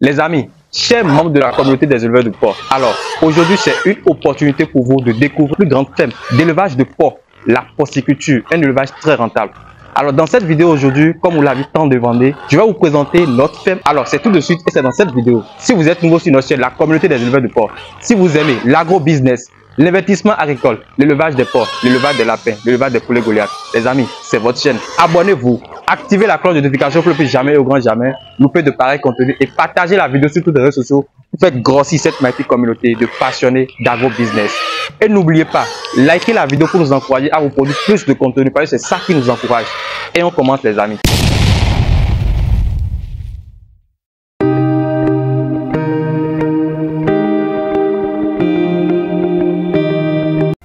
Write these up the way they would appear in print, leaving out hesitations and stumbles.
Les amis, chers membres de la communauté des éleveurs de porc, alors aujourd'hui c'est une opportunité pour vous de découvrir une grande ferme d'élevage de porc, la porciculture, un élevage très rentable. Alors dans cette vidéo aujourd'hui, comme vous l'avez tant demandé, je vais vous présenter notre ferme. Alors c'est tout de suite et c'est dans cette vidéo. Si vous êtes nouveau sur notre chaîne, la communauté des éleveurs de porc, si vous aimez l'agro-business, l'investissement agricole, l'élevage des porcs, l'élevage des lapins, l'élevage des poulets Goliath, les amis, c'est votre chaîne. Abonnez-vous, activez la cloche de notification pour ne plus jamais et au grand jamais louper de pareils contenus et partagez la vidéo sur tous les réseaux sociaux pour faire grossir cette magnifique communauté de passionnés d'agro-business. Et n'oubliez pas, likez la vidéo pour nous encourager à vous produire plus de contenu parce que c'est ça qui nous encourage. Et on commence les amis.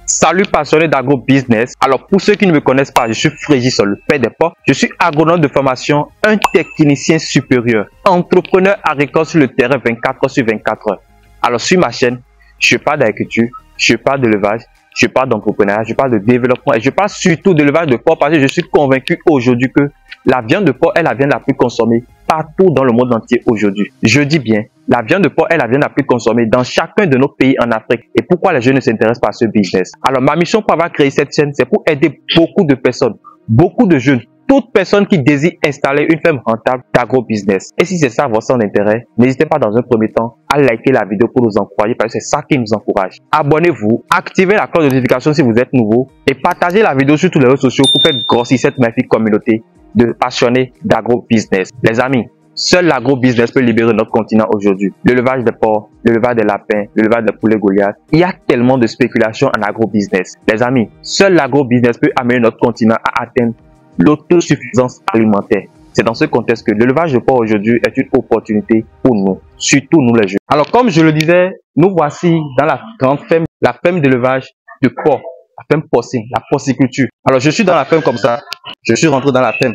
Salut passionnés d'agro-business. Alors pour ceux qui ne me connaissent pas, je suis Frégis, le père des porcs. Je suis agronome de formation, un technicien supérieur, entrepreneur agricole sur le terrain 24 heures sur 24 heures. Alors sur ma chaîne, je parle d'agriculture, je parle d'élevage, je parle d'entrepreneuriat, je parle de développement et je parle surtout d'élevage de porc parce que je suis convaincu aujourd'hui que la viande de porc est la viande la plus consommée partout dans le monde entier aujourd'hui. Je dis bien, la viande de porc est la viande la plus consommée dans chacun de nos pays en Afrique. Et pourquoi les jeunes ne s'intéressent pas à ce business? Alors ma mission pour avoir créé cette chaîne, c'est pour aider beaucoup de personnes, beaucoup de jeunes, toute personne qui désire installer une ferme rentable d'agro-business. Et si c'est ça votre centre d'intérêt, n'hésitez pas dans un premier temps à liker la vidéo pour nous encourager parce que c'est ça qui nous encourage. Abonnez-vous, activez la cloche de notification si vous êtes nouveau et partagez la vidéo sur tous les réseaux sociaux pour faire grossir cette magnifique communauté de passionnés d'agro-business. Les amis, seul l'agro-business peut libérer notre continent aujourd'hui. L'élevage des porcs, l'élevage des lapins, l'élevage des poulets Goliath. Il y a tellement de spéculation en agro-business. Les amis, seul l'agro-business peut amener notre continent à atteindre l'autosuffisance alimentaire. C'est dans ce contexte que l'élevage de porc aujourd'hui est une opportunité pour nous, surtout nous les jeunes. Alors comme je le disais, nous voici dans la grande ferme, la ferme d'élevage de porc, la ferme porcine, la porciculture. Alors je suis dans la ferme comme ça, je suis rentré dans la ferme.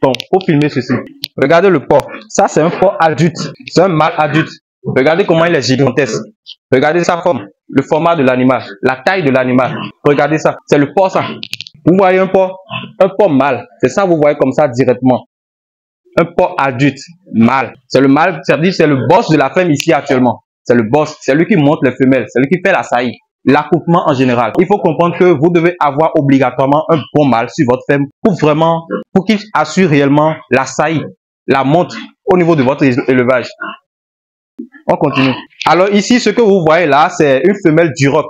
Donc, pour filmer ceci, regardez le porc. Ça, c'est un porc adulte. C'est un mâle adulte. Regardez comment il est gigantesque. Regardez sa forme, le format de l'animal, la taille de l'animal. Regardez ça. C'est le porc, ça. Vous voyez un porc mâle. C'est ça, vous voyez comme ça directement. Un porc adulte, mâle. C'est le mâle, c'est-à-dire c'est le boss de la ferme ici actuellement. C'est le boss. C'est lui qui monte les femelles. C'est lui qui fait la saillie. L'accouplement en général. Il faut comprendre que vous devez avoir obligatoirement un bon mâle sur votre ferme pour qu'il assure réellement la saillie, la monte au niveau de votre élevage. On continue. Alors ici, ce que vous voyez là, c'est une femelle duroc.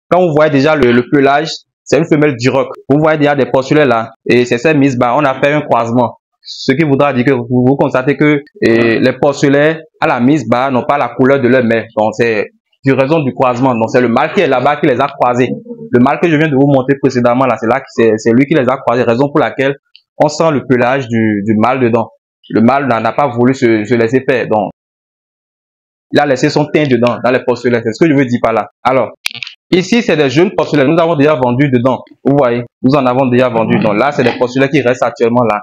Quand vous voyez déjà le pelage, c'est une femelle duroc. Vous voyez déjà des porcelets là. Et c'est cette mise bas. On a fait un croisement. Ce qui voudra dire que vous constatez que les porcelets à la mise bas n'ont pas la couleur de leur mère. Donc c'est du raison du croisement. Donc c'est le mâle qui est là-bas qui les a croisés. Le mâle que je viens de vous montrer précédemment là, c'est lui qui les a croisés. Raison pour laquelle on sent le pelage du mâle dedans. Le mâle n'a pas voulu se laisser faire. Donc il a laissé son teint dedans, dans les porcelets. C'est ce que je veux dire par là. Alors, ici c'est des jeunes porcelets. Nous avons déjà vendu dedans. Vous voyez, nous en avons déjà vendu. Donc là, c'est des porcelets qui restent actuellement là.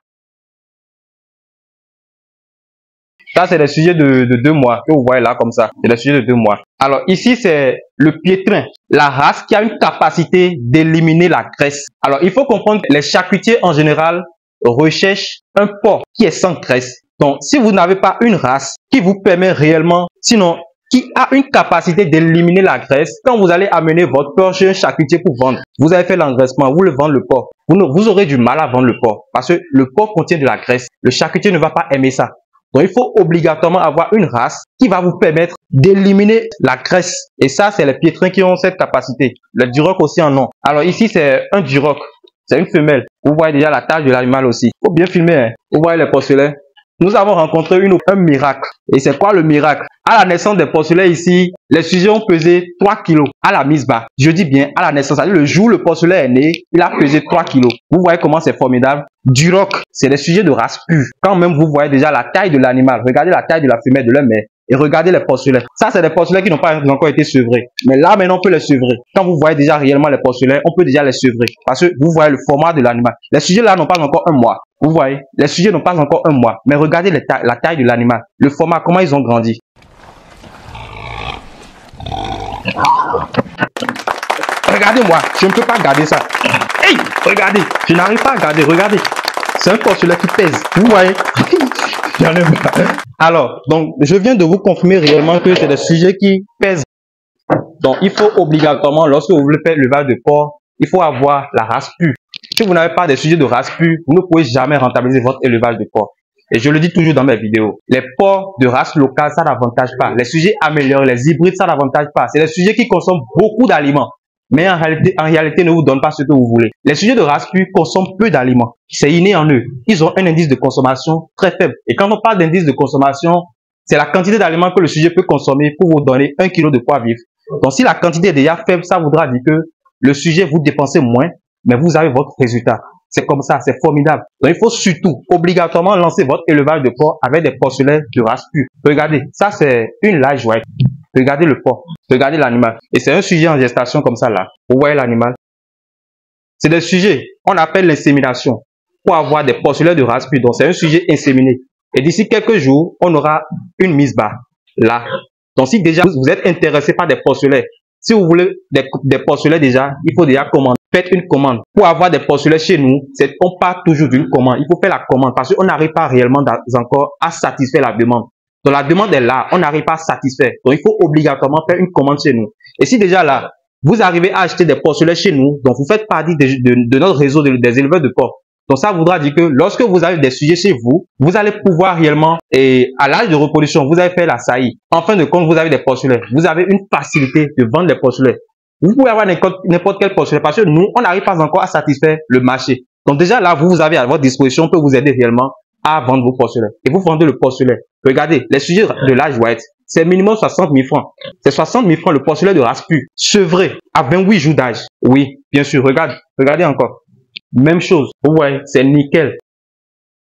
Ça, c'est des sujets de 2 mois que vous voyez là comme ça. C'est des sujets de 2 mois. Alors ici, c'est le piétrin, la race qui a une capacité d'éliminer la graisse. Alors il faut comprendre que les charcutiers en général recherchent un porc qui est sans graisse. Donc si vous n'avez pas une race qui vous permet réellement, sinon qui a une capacité d'éliminer la graisse, quand vous allez amener votre porc chez un charcutier pour vendre, vous avez fait l'engraissement, vous le vendez le porc. Vous aurez du mal à vendre le porc parce que le porc contient de la graisse. Le charcutier ne va pas aimer ça. Donc, il faut obligatoirement avoir une race qui va vous permettre d'éliminer la graisse. Et ça, c'est les piétrins qui ont cette capacité. Les duroc aussi en ont. Alors ici, c'est un duroc. C'est une femelle. Vous voyez déjà la taille de l'animal aussi. Il faut bien filmer. Hein. Vous voyez les porcelets. Nous avons rencontré un miracle. Et c'est quoi le miracle? À la naissance des porcelets ici, les sujets ont pesé 3 kg à la mise bas. Je dis bien à la naissance. C'est-à-dire le jour où le porcelet est né, il a pesé 3 kg. Vous voyez comment c'est formidable? Duroc, c'est des sujets de race pure. Quand même vous voyez déjà la taille de l'animal, regardez la taille de la femelle de leur mère et regardez les porcelets. Ça, c'est des porcelets qui n'ont pas encore été sevrés. Mais là, maintenant, on peut les sevrer. Quand vous voyez déjà réellement les porcelets, on peut déjà les sevrer. Parce que vous voyez le format de l'animal. Les sujets là n'ont pas encore 1 mois. Vous voyez, les sujets n'ont pas encore 1 mois. Mais regardez la taille de l'animal. Le format, comment ils ont grandi. Regardez-moi, je ne peux pas garder ça. Hey, regardez, je n'arrive pas à garder, regardez. C'est un porcelet qui pèse. Vous voyez? J'en ai marre. Alors, donc, je viens de vous confirmer réellement que c'est des sujets qui pèsent. Donc, il faut obligatoirement, lorsque vous voulez faire l'élevage de porc, il faut avoir la race pure. Si vous n'avez pas des sujets de race pure, vous ne pouvez jamais rentabiliser votre élevage de porc. Et je le dis toujours dans mes vidéos, les porcs de race locale, ça n'avantage pas. Les sujets améliorés, les hybrides, ça n'avantage pas. C'est des sujets qui consomment beaucoup d'aliments, mais en réalité, ne vous donnent pas ce que vous voulez. Les sujets de race pure consomment peu d'aliments. C'est inné en eux. Ils ont un indice de consommation très faible. Et quand on parle d'indice de consommation, c'est la quantité d'aliments que le sujet peut consommer pour vous donner 1 kg de poids vif. Donc, si la quantité est déjà faible, ça voudra dire que le sujet, vous dépensez moins, mais vous avez votre résultat. C'est comme ça, c'est formidable. Donc, il faut surtout, obligatoirement, lancer votre élevage de porc avec des porcelets de race pure. Regardez, ça, c'est une large white. Regardez le porc. Regardez l'animal. Et c'est un sujet en gestation comme ça, là. Vous voyez l'animal? C'est des sujets, on appelle l'insémination, pour avoir des porcelets de race pure. Donc, c'est un sujet inséminé. Et d'ici quelques jours, on aura une mise bas, là. Donc, si déjà vous êtes intéressé par des porcelets, si vous voulez des porcelets déjà, il faut déjà commander. Faites une commande. Pour avoir des porcelets chez nous, on part toujours d'une commande. Il faut faire la commande parce qu'on n'arrive pas réellement encore à satisfaire la demande. Donc, la demande est là, on n'arrive pas à satisfaire. Donc, il faut obligatoirement faire une commande chez nous. Et si déjà là, vous arrivez à acheter des porcelets chez nous, donc vous faites partie de notre réseau des éleveurs de porc. Donc, ça voudra dire que lorsque vous avez des sujets chez vous, vous allez pouvoir réellement, et à l'âge de reproduction, vous allez faire la saillie. En fin de compte, vous avez des porcelets. Vous avez une facilité de vendre les porcelets. Vous pouvez avoir n'importe quel porcelet parce que nous, on n'arrive pas encore à satisfaire le marché. Donc, déjà là, vous avez à votre disposition, on peut vous aider réellement à vendre vos porcelets. Et vous vendez le porcelet. Regardez, les sujets de l'âge white, c'est minimum 60 000 francs. C'est 60 000 francs le porcelet de race pure, sevré, à 28 jours d'âge. Oui, bien sûr, regardez encore. Même chose, vous voyez, c'est nickel.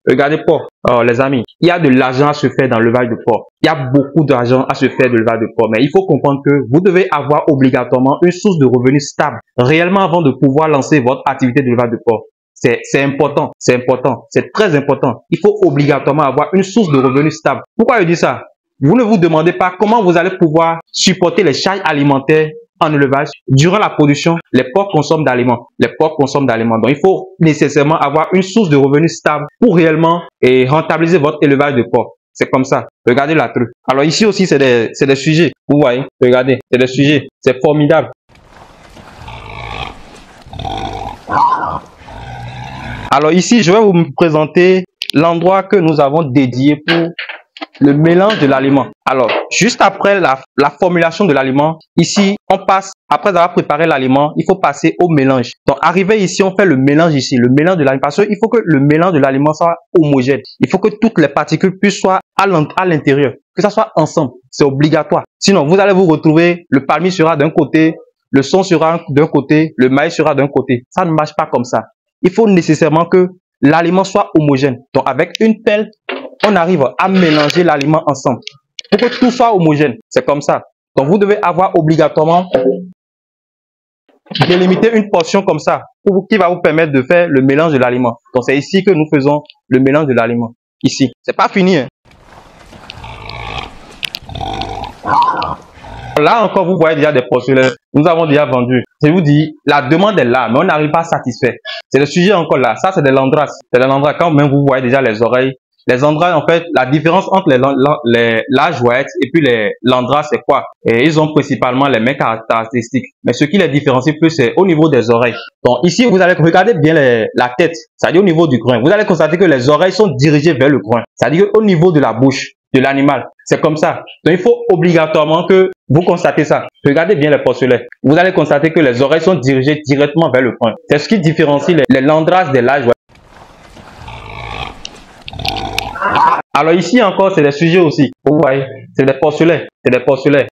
Regardez porc. Oh, les amis, il y a de l'argent à se faire dans l'élevage de porc. Il y a beaucoup d'argent à se faire de l'élevage de porc. Mais il faut comprendre que vous devez avoir obligatoirement une source de revenus stable, réellement avant de pouvoir lancer votre activité de l'élevage de porc. C'est important, c'est important, c'est très important. Il faut obligatoirement avoir une source de revenus stable. Pourquoi je dis ça? Vous ne vous demandez pas comment vous allez pouvoir supporter les charges alimentaires en élevage. Durant la production, les porcs consomment d'aliments. Les porcs consomment d'aliments. Donc, il faut nécessairement avoir une source de revenus stable pour réellement rentabiliser votre élevage de porcs. C'est comme ça. Regardez la truffe. Alors ici aussi, c'est des sujets. Vous voyez, regardez, c'est des sujets. C'est formidable. Alors ici, je vais vous présenter l'endroit que nous avons dédié pour le mélange de l'aliment. Alors, juste après la formulation de l'aliment, ici, on passe, après avoir préparé l'aliment, il faut passer au mélange. Donc, arrivé ici, on fait le mélange ici, le mélange de l'aliment. Parce qu'il faut que le mélange de l'aliment soit homogène. Il faut que toutes les particules puissent soit à l'intérieur, que ça soit ensemble. C'est obligatoire. Sinon, vous allez vous retrouver, le palmier sera d'un côté, le son sera d'un côté, le maïs sera d'un côté. Ça ne marche pas comme ça. Il faut nécessairement que l'aliment soit homogène. Donc, avec une pelle, on arrive à mélanger l'aliment ensemble. Pour que tout soit homogène. C'est comme ça. Donc, vous devez avoir obligatoirement délimiter une portion comme ça qui va vous permettre de faire le mélange de l'aliment. Donc, c'est ici que nous faisons le mélange de l'aliment. Ici. C'est pas fini. Hein. Là encore, vous voyez déjà des porcelets. Nous avons déjà vendu. Je vous dis, la demande est là, mais on n'arrive pas à satisfaire. C'est le sujet encore là. Ça, c'est des landras. C'est des landras. Quand même, vous voyez déjà les oreilles. Les landras, en fait, la différence entre les large white et puis les landras, c'est quoi? Et ils ont principalement les mêmes caractéristiques. Mais ce qui les différencie plus, c'est au niveau des oreilles. Donc ici, vous allez regarder bien la tête. C'est-à-dire au niveau du groin. Vous allez constater que les oreilles sont dirigées vers le groin. C'est-à-dire au niveau de la bouche de l'animal. C'est comme ça. Donc il faut obligatoirement que vous constatez ça. Regardez bien les porcelets. Vous allez constater que les oreilles sont dirigées directement vers le groin. C'est ce qui différencie les landras des large white. Alors ici encore, c'est des sujets aussi. Vous voyez, c'est des porcelets. C'est des porcelets.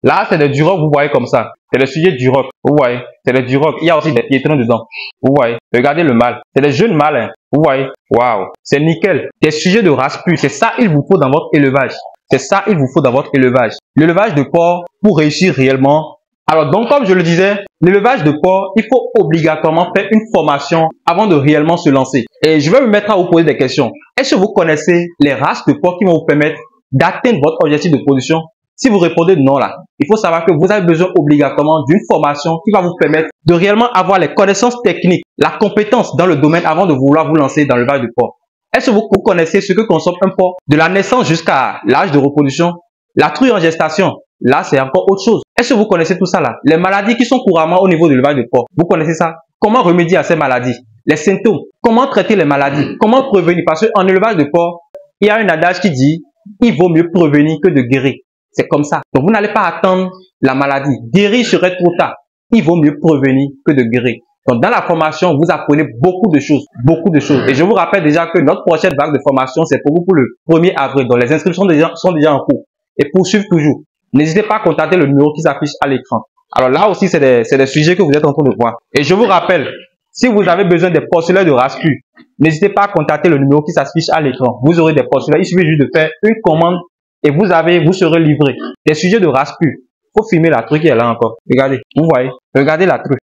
Là, c'est des durocs, vous voyez comme ça. C'est des sujets durocs. Vous voyez, c'est des durocs. Il y a aussi des piétrons dedans. Vous voyez, regardez le mâle. C'est des jeunes mâles. Hein. Vous voyez, waouh, c'est nickel. Des sujets de race pure. C'est ça qu'il vous faut dans votre élevage. C'est ça qu'il vous faut dans votre élevage. L'élevage de porc, pour réussir réellement. Alors donc, comme je le disais, l'élevage de porc, il faut obligatoirement faire une formation avant de réellement se lancer. Et je vais me mettre à vous poser des questions. Est-ce que vous connaissez les races de porc qui vont vous permettre d'atteindre votre objectif de production? Si vous répondez non là, il faut savoir que vous avez besoin obligatoirement d'une formation qui va vous permettre de réellement avoir les connaissances techniques, la compétence dans le domaine avant de vouloir vous lancer dans l'élevage de porc. Est-ce que vous connaissez ce que consomme un porc de la naissance jusqu'à l'âge de reproduction? La truie en gestation, là c'est encore autre chose. Est-ce que vous connaissez tout ça là? Les maladies qui sont couramment au niveau de l'élevage de porc, vous connaissez ça? Comment remédier à ces maladies? Les symptômes, comment traiter les maladies? Comment prévenir? Parce qu'en élevage de porc, il y a un adage qui dit il vaut mieux prévenir que de guérir. C'est comme ça. Donc vous n'allez pas attendre la maladie. Guérir serait trop tard. Il vaut mieux prévenir que de guérir. Donc dans la formation, vous apprenez beaucoup de choses. Beaucoup de choses. Et je vous rappelle déjà que notre prochaine vague de formation, c'est pour vous pour le 1er avril. Donc les inscriptions sont déjà en cours. Et poursuivre toujours. N'hésitez pas à contacter le numéro qui s'affiche à l'écran. Alors là aussi, c'est des sujets que vous êtes en train de voir. Et je vous rappelle, si vous avez besoin des porcelets de race pure, n'hésitez pas à contacter le numéro qui s'affiche à l'écran. Vous aurez des porcelets. Il suffit juste de faire une commande et vous serez livré. Des sujets de race pure. Faut filmer la truc qui est là encore. Regardez. Vous voyez. Regardez la truc.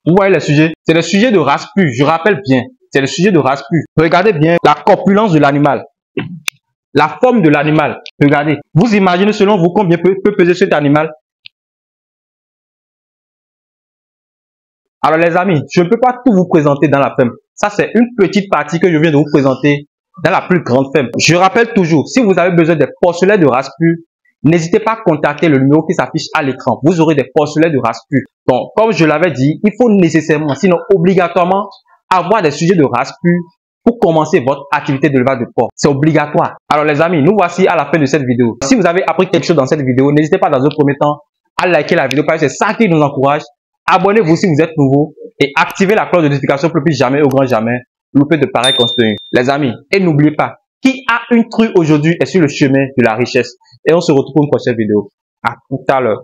Vous voyez les sujets. C'est des sujets de race pure. Je rappelle bien. C'est des sujets de race pure. Regardez bien la corpulence de l'animal. La forme de l'animal. Regardez. Vous imaginez selon vous combien peut peser cet animal? Alors les amis, je ne peux pas tout vous présenter dans la ferme. Ça c'est une petite partie que je viens de vous présenter dans la plus grande ferme. Je rappelle toujours, si vous avez besoin des porcelets de race pure, n'hésitez pas à contacter le numéro qui s'affiche à l'écran. Vous aurez des porcelets de race pure. Donc comme je l'avais dit, il faut nécessairement, sinon obligatoirement, avoir des sujets de race pure pour commencer votre activité d'élevage de porc. C'est obligatoire. Alors les amis, nous voici à la fin de cette vidéo. Si vous avez appris quelque chose dans cette vidéo, n'hésitez pas dans un premier temps à liker la vidéo parce que c'est ça qui nous encourage. Abonnez-vous si vous êtes nouveau et activez la cloche de notification pour ne plus jamais, au grand jamais, louper de pareils contenus. Les amis, et n'oubliez pas, qui a une truie aujourd'hui est sur le chemin de la richesse. Et on se retrouve pour une prochaine vidéo. À tout à l'heure.